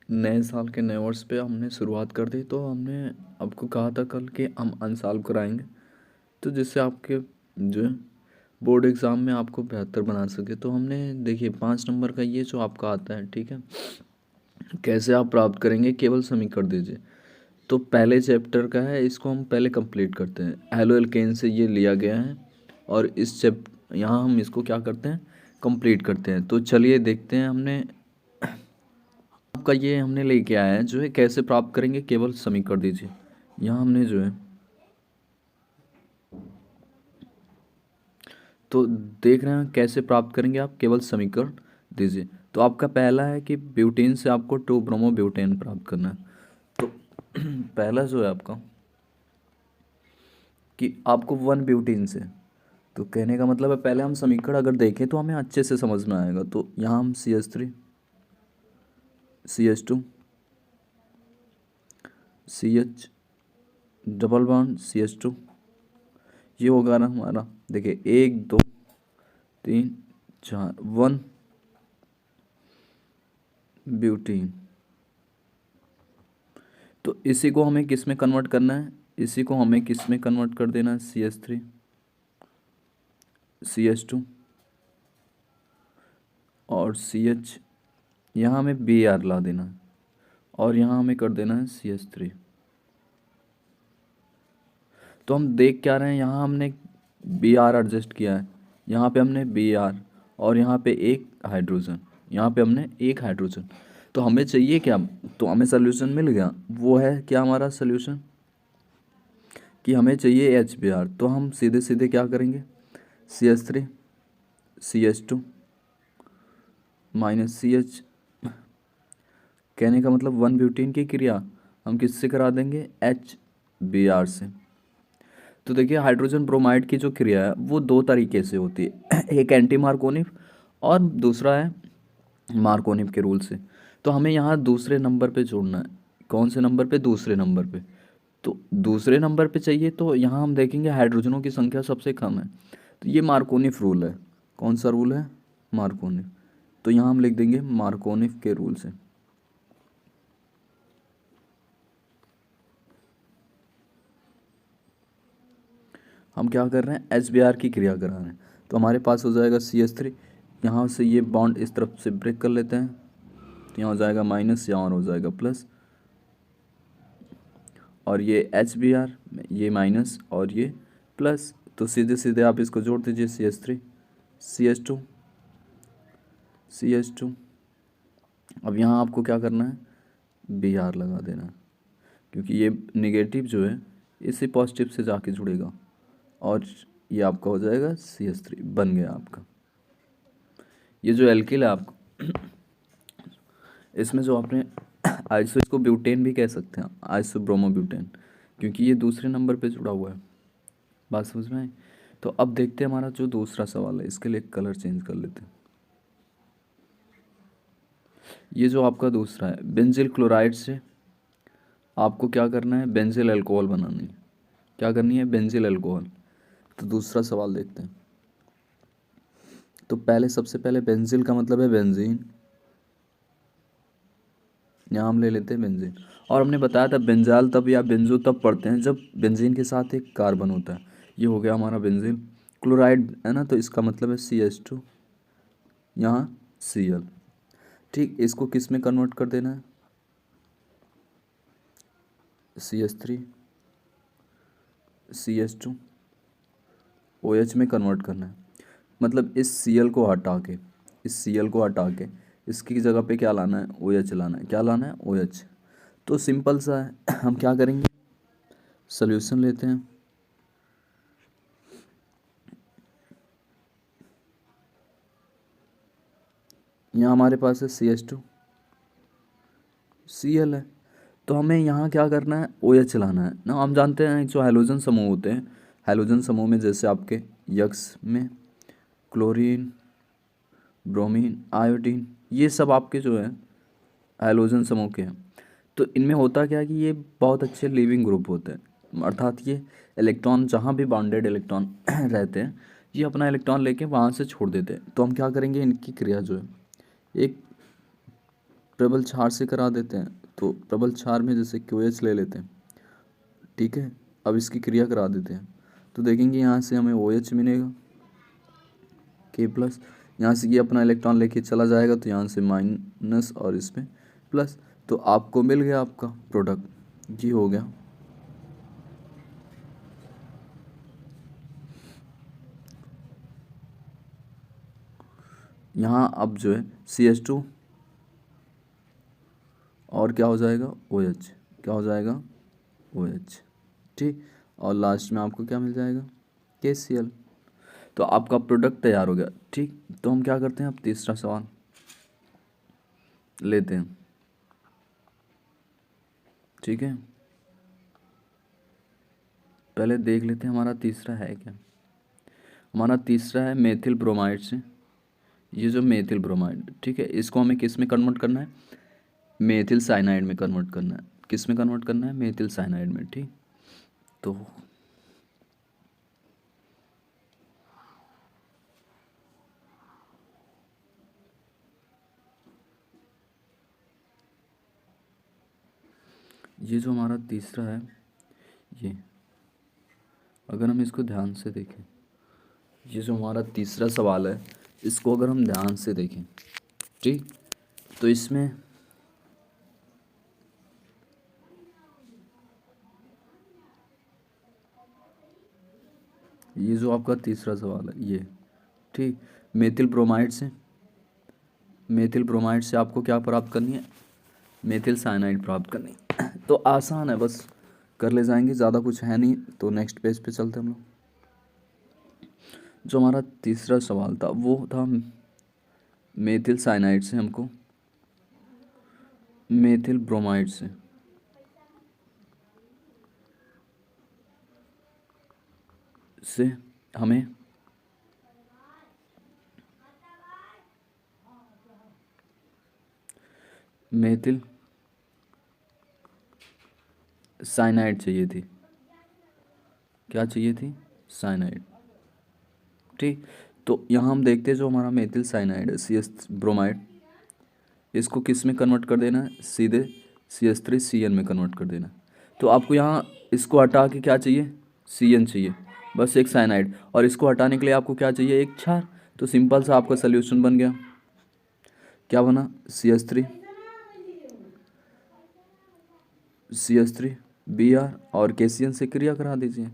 नए साल के नए वर्ष पे हमने शुरुआत कर दी, तो हमने आपको कहा था कल कि हम अनसॉल्व कराएंगे, तो जिससे आपके जो है बोर्ड एग्ज़ाम में आपको बेहतर बना सके। तो हमने देखिए 5 नंबर का ये जो आपका आता है, ठीक है, कैसे आप प्राप्त करेंगे, केवल समी कर दीजिए। तो पहले चैप्टर का है, इसको हम पहले कंप्लीट करते हैं। हेलो एल्केन से ये लिया गया है और इस यहाँ हम इसको क्या करते हैं, कंप्लीट करते हैं। तो चलिए देखते हैं। हमने आपका ये हमने लेके आया है जो है, कैसे प्राप्त करेंगे, केवल समी कर दीजिए। यहाँ हमने जो है तो देख रहे हैं कैसे प्राप्त करेंगे, आप केवल समीकरण दीजिए। तो आपका पहला है कि ब्यूटेन से आपको 2 ब्रोमो ब्यूटेन प्राप्त करना है। तो पहला जो है आपका कि आपको 1 ब्यूटेन से, तो कहने का मतलब है पहले हम समीकरण अगर देखें तो हमें अच्छे से समझ में आएगा। तो यहाँ हम CH3 CH2 CH double bond CH2, ये होगा ना हमारा, देखिए 1 2 3 4 1 ब्यूटीन। तो इसी को हमें किस में कन्वर्ट करना है, इसी को हमें किस में कन्वर्ट कर देना है, CH3 CH2 और CH, यहाँ हमें Br ला देना है और यहाँ हमें कर देना है CH3। तो हम देख क्या रहे हैं, यहाँ हमने Br एडजस्ट किया है, यहाँ पे हमने Br और यहाँ पे एक हाइड्रोजन, यहाँ पे हमने एक हाइड्रोजन। तो हमें चाहिए क्या, तो हमें सोल्यूशन मिल गया। वो है क्या हमारा सोल्यूशन, कि हमें चाहिए HBr। तो हम सीधे सीधे क्या करेंगे, CH3 CH2 माइनस CH, कहने का मतलब 1 ब्यूटेन की क्रिया हम किससे करा देंगे, HBr से। तो देखिए हाइड्रोजन ब्रोमाइड की जो क्रिया है वो 2 तरीके से होती है, एक एंटी मार्कोनिव और दूसरा है मार्कोनिव के रूल से। तो हमें यहाँ दूसरे नंबर पे जोड़ना है। कौन से नंबर पे, दूसरे नंबर पे। तो दूसरे नंबर पे चाहिए, तो यहाँ हम देखेंगे हाइड्रोजनों की संख्या सबसे कम है, तो ये मार्कोनिव रूल है। कौन सा रूल है, मार्कोनिव। तो यहाँ हम लिख देंगे मार्कोनिव के रूल से। हम क्या कर रहे हैं, HBr की क्रिया करा रहे हैं। तो हमारे पास हो जाएगा CH3, यहाँ से ये बॉन्ड इस तरफ से ब्रेक कर लेते हैं, तो यहाँ हो जाएगा माइनस, यहाँ और हो जाएगा प्लस, और ये HBr, ये माइनस और ये प्लस। तो सीधे सीधे आप इसको जोड़ दीजिए, CH3 CH2 CH2। अब यहाँ आपको क्या करना है, Br लगा देना है, क्योंकि ये नेगेटिव जो है इसी पॉजिटिव से जाके जुड़ेगा, और ये आपका हो जाएगा CH3, बन गया आपका। ये जो एल्किल है आपको, इसमें जो आपने आइसो, इसको ब्यूटेन भी कह सकते हैं, आइसो ब्रोमो ब्यूटेन, क्योंकि ये दूसरे नंबर पे जुड़ा हुआ है। बात समझ में आई। तो अब देखते हैं हमारा जो दूसरा सवाल है, इसके लिए कलर चेंज कर लेते हैं। ये जो आपका दूसरा है, बेंजिल क्लोराइड से आपको क्या करना है, बेंजिल अल्कोहल बनानी है। क्या करनी है, बेंजिल अल्कोहल। तो दूसरा सवाल देखते हैं। तो पहले सबसे पहले बेंजिल का मतलब है बेंजीन, यहाँ हम ले लेते हैं बेंजीन। और हमने बताया था बेंजाल तब या बेंजो तब पढ़ते हैं जब बेंजीन के साथ एक कार्बन होता है। ये हो गया हमारा बेंजीन क्लोराइड है ना, तो इसका मतलब है CH2, यहाँ Cl। ठीक, इसको किस में कन्वर्ट कर देना है, CH3 CH2 OH में कन्वर्ट करना है। मतलब इस Cl को हटा के, इस Cl को हटा के इसकी जगह पे क्या लाना है, OH लाना है। क्या लाना है, OH। तो सिंपल सा है, हम क्या करेंगे, सोल्यूशन लेते हैं। यहाँ हमारे पास है CH2 Cl है, तो हमें यहाँ क्या करना है, OH लाना है ना। हम जानते हैं जो हैलोजन समूह होते हैं, हैलोजन समूह में जैसे आपके यक्स में क्लोरीन, ब्रोमीन, आयोडीन, ये सब आपके जो है हैलोजन समूह के हैं। तो इनमें होता क्या है कि ये बहुत अच्छे लिविंग ग्रुप होते हैं, अर्थात ये इलेक्ट्रॉन जहाँ भी बाउंडेड इलेक्ट्रॉन रहते हैं, ये अपना इलेक्ट्रॉन लेके वहाँ से छोड़ देते हैं। तो हम क्या करेंगे, इनकी क्रिया जो है, एक प्रबल क्षार से करा देते हैं, तो प्रबल क्षार में जैसे KOH ले लेते हैं, ठीक है। अब इसकी क्रिया करा देते हैं, तो देखेंगे यहाँ से हमें OH मिलेगा K+, यहाँ से ये अपना इलेक्ट्रॉन लेके चला जाएगा, तो यहाँ से माइनस और इसमें प्लस, तो आपको मिल गया आपका प्रोडक्ट, ये हो गया। यहाँ अब जो है CH2 और क्या हो जाएगा OH, क्या हो जाएगा OH, ठीक। और लास्ट में आपको क्या मिल जाएगा KCl, तो आपका प्रोडक्ट तैयार हो गया, ठीक। तो हम क्या करते हैं, अब तीसरा सवाल लेते हैं, ठीक है। पहले देख लेते हैं हमारा तीसरा है क्या। हमारा तीसरा है मेथिल ब्रोमाइड से, ये जो मेथिल ब्रोमाइड, ठीक है, इसको हमें किस में कन्वर्ट करना है, मेथिल साइनाइड में कन्वर्ट करना है। किस में कन्वर्ट करना है, मेथिल साइनाइड में, ठीक। तो ये जो हमारा तीसरा है, ये अगर हम इसको ध्यान से देखें, ये जो हमारा तीसरा सवाल है, इसको अगर हम ध्यान से देखें, ठीक, तो इसमें ये जो आपका तीसरा सवाल है ये, ठीक, मेथिल ब्रोमाइड से, मेथिल ब्रोमाइड से आपको क्या प्राप्त करनी है, मेथिल साइनाइड प्राप्त करनी है। तो आसान है, बस कर ले जाएंगे, ज़्यादा कुछ है नहीं। तो नेक्स्ट पेज पे चलते हम लोग। जो हमारा तीसरा सवाल था वो था मेथिल साइनाइड से हमको मेथिल ब्रोमाइड से हमें मेथिल साइनाइड चाहिए थी, क्या चाहिए थी, साइनाइड, ठीक। तो यहाँ हम देखते हैं जो हमारा मेथिल साइनाइड है CS ब्रोमाइड, इसको किस में कन्वर्ट कर देना है, सीधे CH3CN में कन्वर्ट कर देना है। तो आपको यहाँ इसको हटा के क्या चाहिए, CN चाहिए, बस एक साइनाइड, और इसको हटाने के लिए आपको क्या चाहिए, एक क्षार। तो सिंपल सा आपका सोल्यूशन बन गया, क्या बना, CH3 Br और KCN से क्रिया करा दीजिए,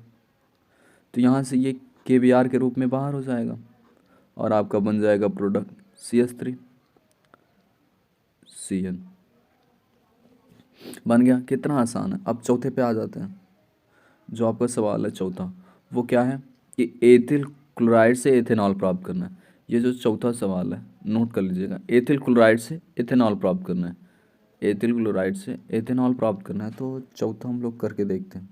तो यहाँ से ये KBr के रूप में बाहर हो जाएगा और आपका बन जाएगा प्रोडक्ट CH3CN, बन गया। कितना आसान है। अब चौथे पे आ जाते हैं। जो आपका सवाल है चौथा, वो क्या है कि एथिल क्लोराइड से एथेनॉल प्राप्त करना है। ये जो चौथा सवाल है नोट कर लीजिएगा, एथिल क्लोराइड से एथेनॉल प्राप्त करना है, एथिल क्लोराइड से एथेनॉल प्राप्त करना है। तो चौथा हम लोग करके देखते हैं।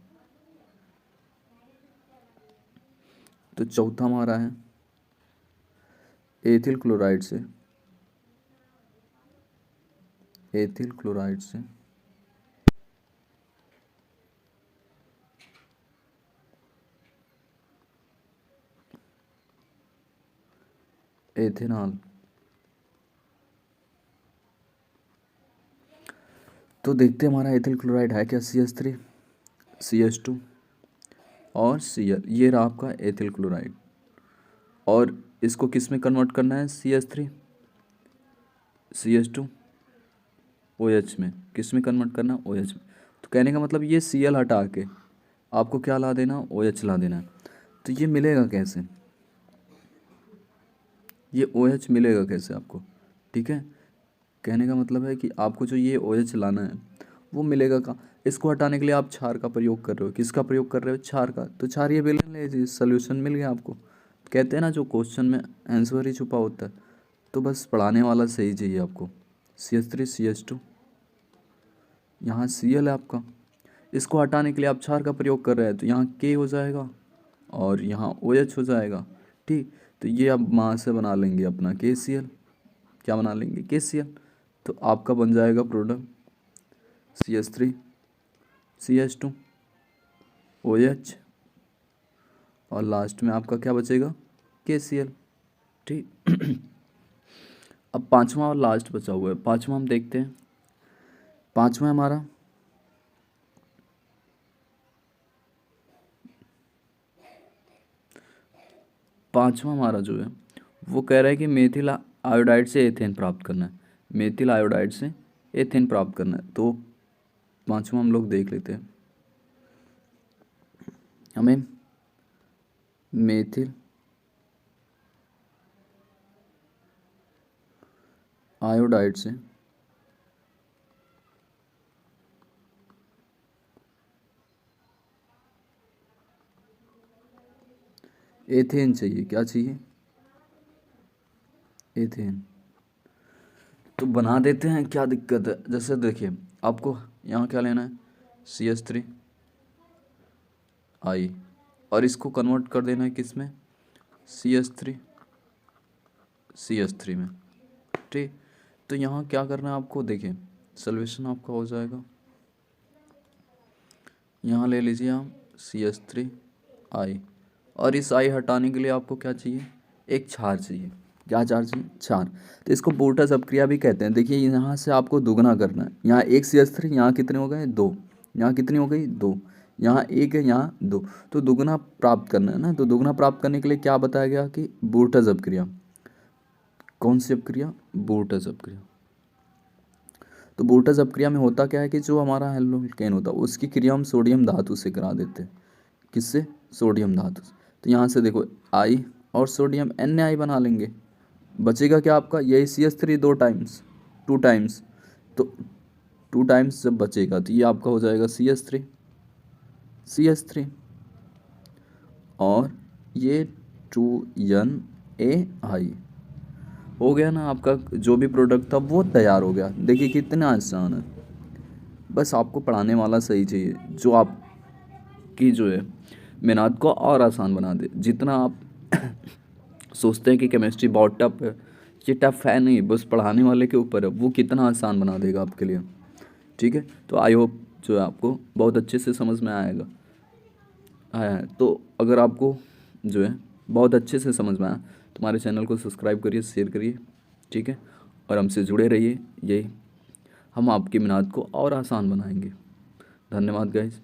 तो चौथा हमारा है एथिल क्लोराइड से एथेनॉल। तो देखते हैं हमारा एथिल क्लोराइड है क्या, CH3 CH2 और Cl, ये रहा आपका एथिल क्लोराइड। और इसको किस में कन्वर्ट करना है, CH3 CH2 OH में, किस में कन्वर्ट करना, OH में। तो कहने का मतलब ये Cl हटा के आपको क्या ला देना, OH ला देना है। तो ये मिलेगा कैसे, ये OH मिलेगा कैसे आपको, ठीक है। कहने का मतलब है कि आपको जो ये OH लाना है वो मिलेगा कहाँ, इसको हटाने के लिए आप क्षार का प्रयोग कर रहे हो, किसका प्रयोग कर रहे हो, क्षार का। तो क्षार ये ले लीजिए, सोल्यूशन मिल गया आपको। कहते हैं ना जो क्वेश्चन में आंसर ही छुपा होता है, तो बस पढ़ाने वाला सही चाहिए आपको। CH3 CH2, यहाँ Cl है आपका, इसको हटाने के लिए आप क्षार का प्रयोग कर रहे हैं, तो यहाँ K हो जाएगा और यहाँ OH हो जाएगा, ठीक। तो ये आप वहाँ से बना लेंगे अपना KCl, क्या बना लेंगे, KCl। तो आपका बन जाएगा प्रोडक्ट CH3 CH2 OH और लास्ट में आपका क्या बचेगा, KCl, ठीक। अब पांचवा और लास्ट बचा हुआ है, पांचवा हम देखते हैं। पाँचवा हमारा जो है वो कह रहा है कि मेथिल आयोडाइड से एथेन प्राप्त करना है। मेथिल आयोडाइड से एथेन प्राप्त करना है। तो पाँचवा हम लोग देख लेते हैं। हमें मेथिल आयोडाइड से एथेन चाहिए। क्या चाहिए? एथेन। तो बना देते हैं, क्या दिक्कत है। जैसे देखिए आपको यहाँ क्या लेना है, CH3 आई, और इसको कन्वर्ट कर देना है किस में, CH3 में। ठीक, तो यहाँ क्या करना है आपको, देखिए सॉल्यूशन आपका हो जाएगा। यहाँ ले लीजिए आप CH3 आई, और इस आई हटाने के लिए आपको क्या चाहिए, एक क्षार चाहिए। क्या क्षार चाहिए? क्षार। तो इसको बोर्टस अपक्रिया भी कहते हैं। देखिए यहाँ से आपको दुगना करना है। यहाँ एक CH3, यहाँ कितने हो गए, 2, यहाँ कितनी हो गई, 2, यहाँ 1 है, यहाँ 2, तो दुगना प्राप्त करना है ना। तो दुगना प्राप्त करने के लिए क्या बताया गया कि बोर्टस अपक्रिया। कौन सी अपक्रिया? बोर्टस अपक्रिया। तो बोर्टस अपक्रिया में होता क्या है कि जो हमारा एल्केन होता है उसकी क्रिया हम सोडियम धातु से करा देते हैं। किससे? सोडियम धातु से। तो यहाँ से देखो आई और सोडियम Na बना लेंगे। बचेगा क्या आपका, यही CH3 2 टाइम्स, 2 टाइम्स। तो 2 टाइम्स जब बचेगा तो ये आपका हो जाएगा CH3 और ये 2Na हो गया ना। आपका जो भी प्रोडक्ट था वो तैयार हो गया। देखिए कितना आसान है। बस आपको पढ़ाने वाला सही चाहिए जो आपकी जो है मेहनत को और आसान बना दे। जितना आप सोचते हैं कि केमिस्ट्री बहुत टफ है, ये टफ है नहीं, बस पढ़ाने वाले के ऊपर है वो कितना आसान बना देगा आपके लिए। ठीक है, तो आई होप जो है आपको बहुत अच्छे से समझ में आया है। तो अगर आपको जो है बहुत अच्छे से समझ में आया तो हमारे चैनल को सब्सक्राइब करिए, शेयर करिए। ठीक है, और हमसे जुड़े रहिए। यही हम आपकी मेहनत को और आसान बनाएंगे। धन्यवाद गाइस।